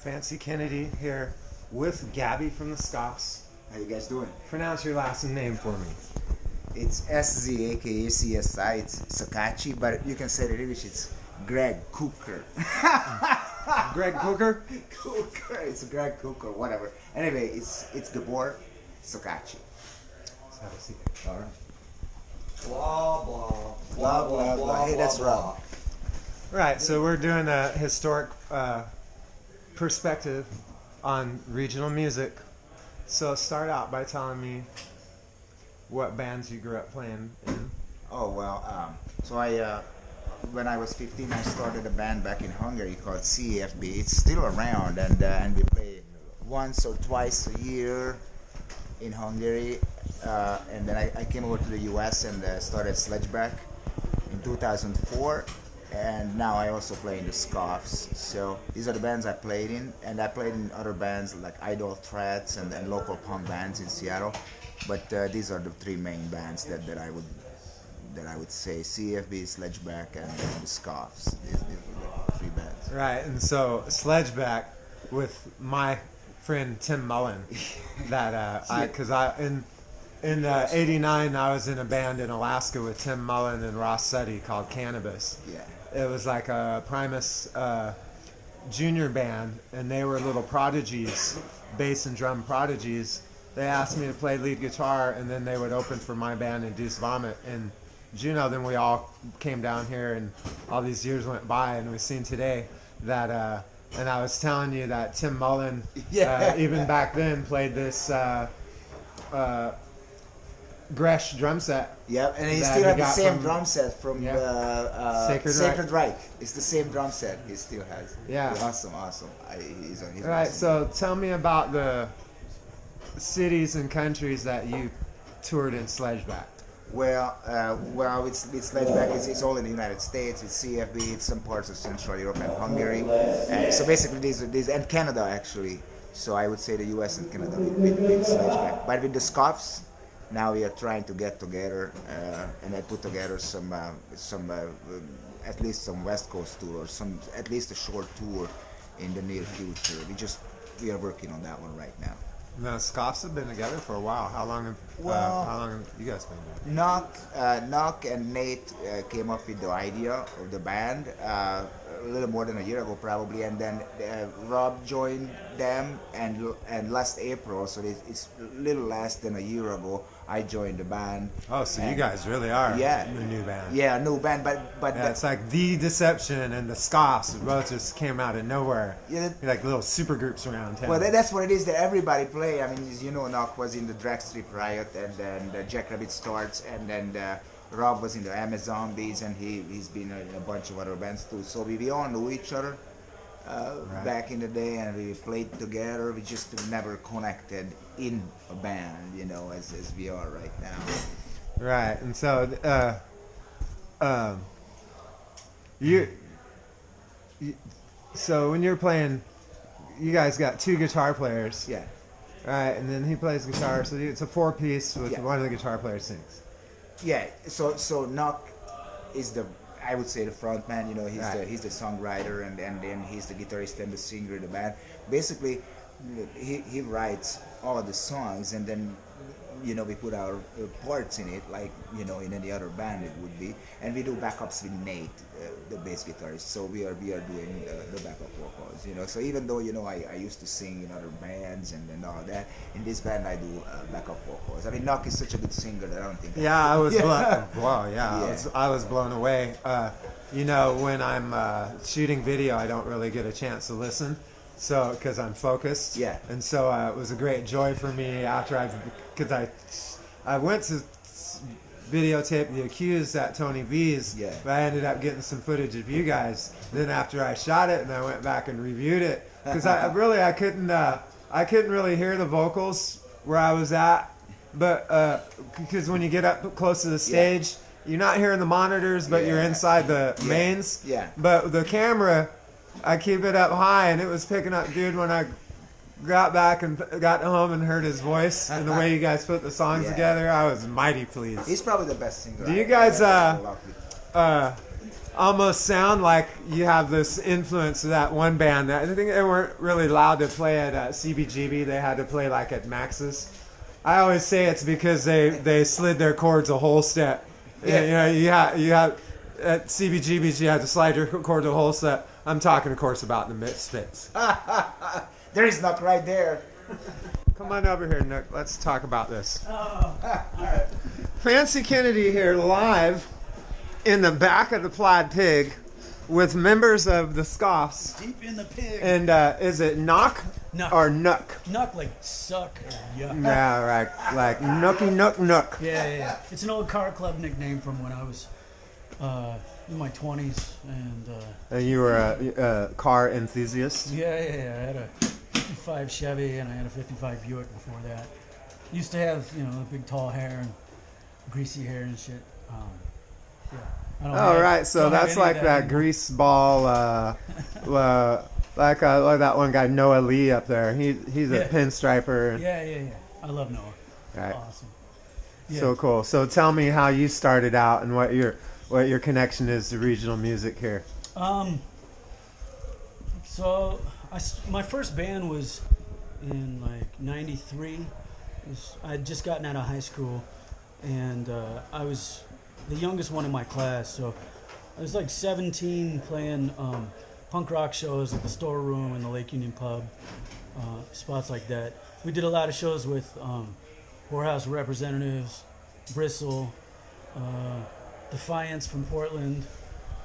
Fancy Kennedy here with Gabby from the Scoffs. How you guys doing? Pronounce your last name for me. It's SZAKACSI. It's Sakachi, but you can say it in English. It's Greg Cooker. Greg Cooker? Cooker. It's Greg Cooker. Whatever. Anyway, it's Gabor Sakachi. Let's have a seat. All right. Blah, blah, Blah blah blah. Hey, that's wrong. Right, so we're doing a historic perspective on regional music. So start out by telling me what bands you grew up playing in. Oh well. So I when I was 15, I started a band back in Hungary called CFB. It's still around, and we play once or twice a year in Hungary. And then I came over to the US and started Sledgeback in 2004. And now I also play in the Scoffs. So these are the bands I played in, and I played in other bands like Idle Threats and local punk bands in Seattle. But these are the three main bands that I would say: CFB, Sledgeback, and the Scoffs. These are the three bands. Right, and so Sledgeback with my friend Tim Mullen. That in '89 I was in a band in Alaska with Tim Mullen and Ross Sutty called Cannabis. Yeah. It was like a Primus junior band, and they were little prodigies, bass and drum prodigies. They asked me to play lead guitar, and then they would open for my band, Induce Vomit, in Juneau. Then we all came down here, and all these years went by, and we've seen today that, and I was telling you that Tim Mullen, even back then, played this Gresh drum set. Yep, and he still has the same from, drum set from Sacred Reich. It's the same drum set he still has. Yeah. Awesome. He's right, awesome. So tell me about the cities and countries that you toured in Sledgeback. Well, with Sledgeback, it's all in the United States. It's CFB, it's some parts of Central Europe and Hungary. So basically, these and Canada actually. So I would say the US and Canada with Sledgeback. But with the Scoffs, now we are trying to get together and I put together some at least some West Coast tour, or at least a short tour in the near future. We are working on that one right now. The Scoffs have been together for a while. How long have you guys been together? Knuck and Nate came up with the idea of the band a little more than a year ago probably, and then Rob joined them, and last April, so it's a little less than a year ago, I joined the band. Oh, so you guys really are a new band. Yeah, a new band, but yeah, it's like The Deception and the Scoffs both just came out of nowhere. Yeah, like little super groups around town. Well, that's what it is that everybody play. I mean, as you know, Knuck was in the Drag Strip Riot, and then Jackrabbit Starts, and then Rob was in the Amazombies, and he's been in a bunch of other bands too. So we all knew each other back in the day, and we played together. We just never connected in a band, as we are right now. Right, and so so when you're playing, you guys got two guitar players. Yeah. Right, and then he plays guitar, so it's a four-piece with one of the guitar players sings. Yeah, so Knuck is I would say the front man, he's the songwriter, and then he's the guitarist and the singer of the band. Basically, he writes all of the songs, and then we put our parts in it, like in any other band it would be, and we do backups with Nate, the bass guitarist. So we are doing the backup vocals, So even though I used to sing in other bands and all that, in this band I do backup vocals. I mean, Knuck is such a good singer that I don't think. I was blown away. When I'm shooting video, I don't really get a chance to listen. So, because I'm focused, and so it was a great joy for me after because I went to videotape The Accused at Tony V's, but I ended up getting some footage of you guys. Then after I shot it, and I went back and reviewed it, because I couldn't really hear the vocals where I was at, but because when you get up close to the stage, you're not hearing the monitors, but you're inside the mains. Yeah. But the camera, I keep it up high, and it was picking up, dude, when I got back and got home and heard his voice and the way you guys put the songs together. I was mighty pleased. He's probably the best singer. Do you guys almost sound like you have this influence of that one band. I think they weren't really allowed to play at CBGB. They had to play like at Max's. I always say it's because they slid their chords a whole step. Yeah. You have at CBGB's you had to slide your chords a whole step. I'm talking, of course, about the Misfits. There is Knuck right there. Come on over here, Knuck. Let's talk about this. All right. Fancy Kennedy here live in the back of the Plaid Pig with members of the Scoffs. Deep in the pig. And is it Knuck or Knuck? Knuck like suck or yuck. Yeah, right. Like Knucky Knuck Knuck. Yeah. It's an old car club nickname from when I was in my 20s. And you were a car enthusiast? Yeah. I had a 55 Chevy and I had a 55 Buick before that. Used to have, big tall hair and greasy hair and shit. Oh, right. So that's like that grease ball, like that one guy, Noah Lee, up there. He's a pinstriper. Yeah. I love Noah. Right. Awesome. Yeah. So cool. So tell me how you started out and what your connection is to regional music here. So my first band was in like '93. I had just gotten out of high school, and I was the youngest one in my class. So I was like 17, playing punk rock shows at the Storeroom and the Lake Union Pub, spots like that. We did a lot of shows with Whorehouse Representatives, Bristle, Defiance from Portland.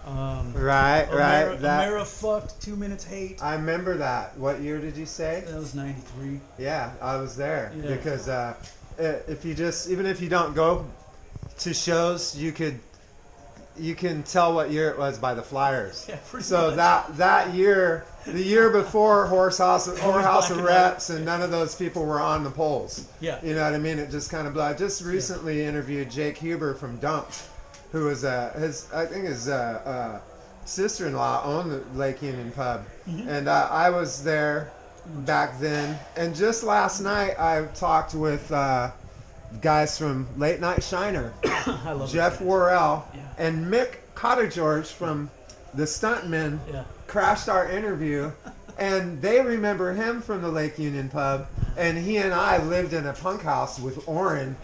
Right. Amera fucked 2 Minutes Hate. I remember that. What year did you say? That was '93. Yeah, I was there because even if you don't go to shows, you can tell what year it was by the flyers. Yeah, pretty so much. that year, the year before Whorehouse of Reps, and none of those people were on the polls. Yeah. You know what I mean? It just kind of blew. I just recently interviewed Jake Huber from Dumped, who was his sister-in-law owned the Lake Union Pub, and I was there back then. And just last night, I talked with guys from Late Night Shiner, Jeff Worrell, and Mick Cottergeorge from the Stuntmen. Crashed our interview, and they remember him from the Lake Union Pub, and he and I lived in a punk house with Orrin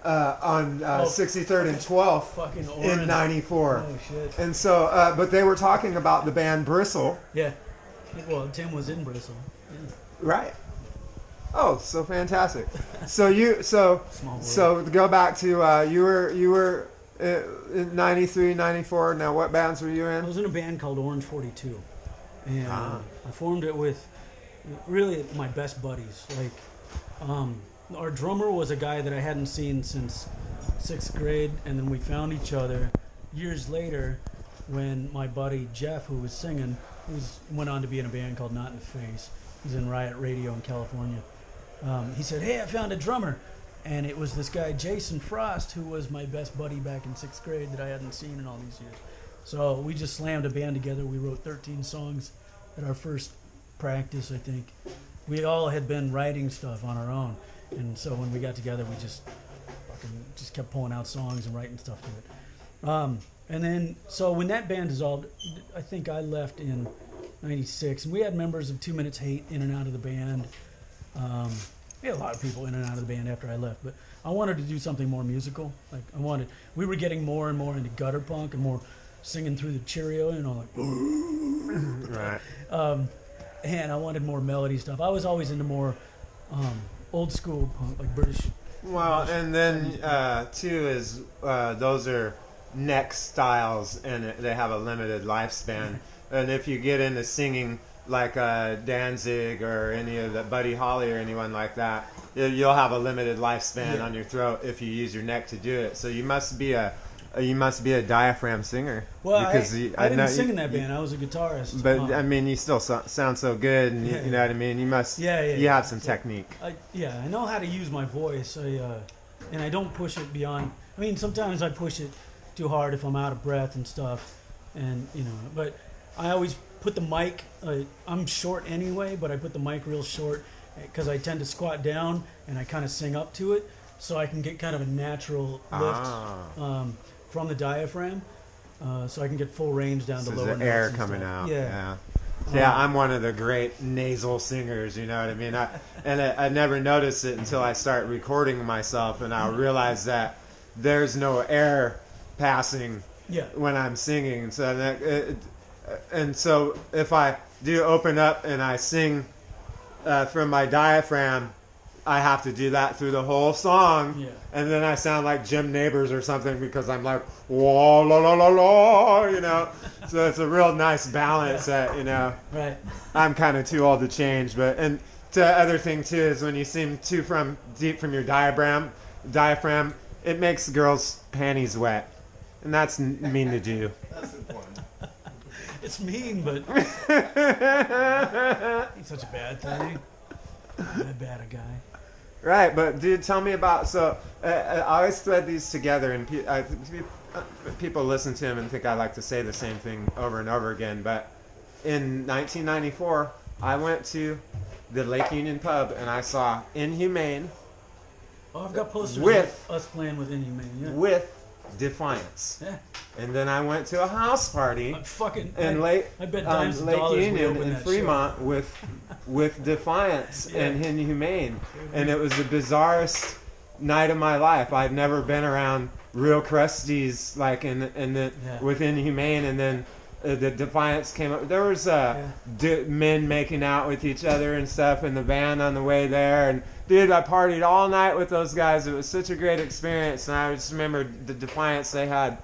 on 63rd and 12th in '94. Oh shit! And so, but they were talking about the band Bristle. Yeah. Well, Tim was in Bristle. Yeah. Right. Oh, so fantastic. So to go back to you were in '93, '94. Now, what bands were you in? I was in a band called Orange 42, and I formed it with really my best buddies. Like, our drummer was a guy that I hadn't seen since 6th grade, and then we found each other years later when my buddy Jeff, who was singing, went on to be in a band called Not in the Face. He's in Riot Radio in California. He said, "Hey, I found a drummer." And it was this guy, Jason Frost, who was my best buddy back in 6th grade that I hadn't seen in all these years. So we just slammed a band together. We wrote 13 songs at our first practice, I think. We all had been writing stuff on our own. And so when we got together, we just kept pulling out songs and writing stuff to it. And then, so when that band dissolved, I think I left in '96. And we had members of 2 Minutes Hate in and out of the band. We had a lot of people in and out of the band after I left, but I wanted to do something more musical. Like we were getting more and more into gutter punk and more singing through the Cheerio, like right. And I wanted more melody stuff. I was always into more old school punk, like British. Well, and then too is those are neck styles, and they have a limited lifespan. And if you get into singing like Danzig or any of the Buddy Holly or anyone like that, you'll have a limited lifespan on your throat if you use your neck to do it. So you must be a diaphragm singer. Well, because I didn't sing in that band. I was a guitarist. But I mean, you still sound so good, and you know what I mean. You must. You have some technique. I know how to use my voice. And I don't push it beyond. I mean, sometimes I push it too hard if I'm out of breath and stuff, and But I always put the mic. I'm short anyway, but I put the mic real short because I tend to squat down and I kind of sing up to it, so I can get kind of a natural lift from the diaphragm. so I can get full range down to So lower the notes air and coming stuff. out. Yeah. Yeah, I'm one of the great nasal singers, you know what I mean? I never noticed it until I start recording myself, and I'll realize that there's no air passing when I'm singing. And so if I do open up and I sing from my diaphragm, I have to do that through the whole song, and then I sound like Jim Neighbors or something because I'm like wah la la la la, you know. So it's a real nice balance that, you know. Right. I'm kind of too old to change, but and the other thing too is when you sing deep from your diaphragm, it makes girls' panties wet, and that's mean to do. That's important. It's mean, but it's such a bad thing. That bad a guy. Right, but dude, tell me about. So I always thread these together, and people listen to him and think I like to say the same thing over and over again. But in 1994, I went to the Lake Union pub and I saw Inhumane. Oh, I've got posters of us playing with Inhumane. Yeah. With Defiance. Yeah. And then I went to a house party in I bet dimes Lake dollars Union in Fremont with Defiance and Inhumane, and it was the bizarrest night of my life. I'd never been around real crusties like with Inhumane, and then the Defiance came up. There was men making out with each other and stuff in the van on the way there, and dude, I partied all night with those guys. It was such a great experience, and I just remember the Defiance they had.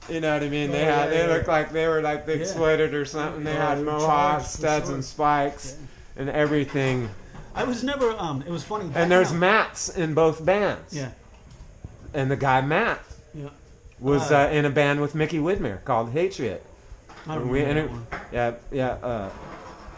You know what I mean? They looked like they were like big exploited or something. They had mohawks, studs, and spikes, and everything. I was never. It was funny. And there's Matts in both bands. Yeah. And the guy Matt was in a band with Mickey Widmer called Hatriot. I remember that one.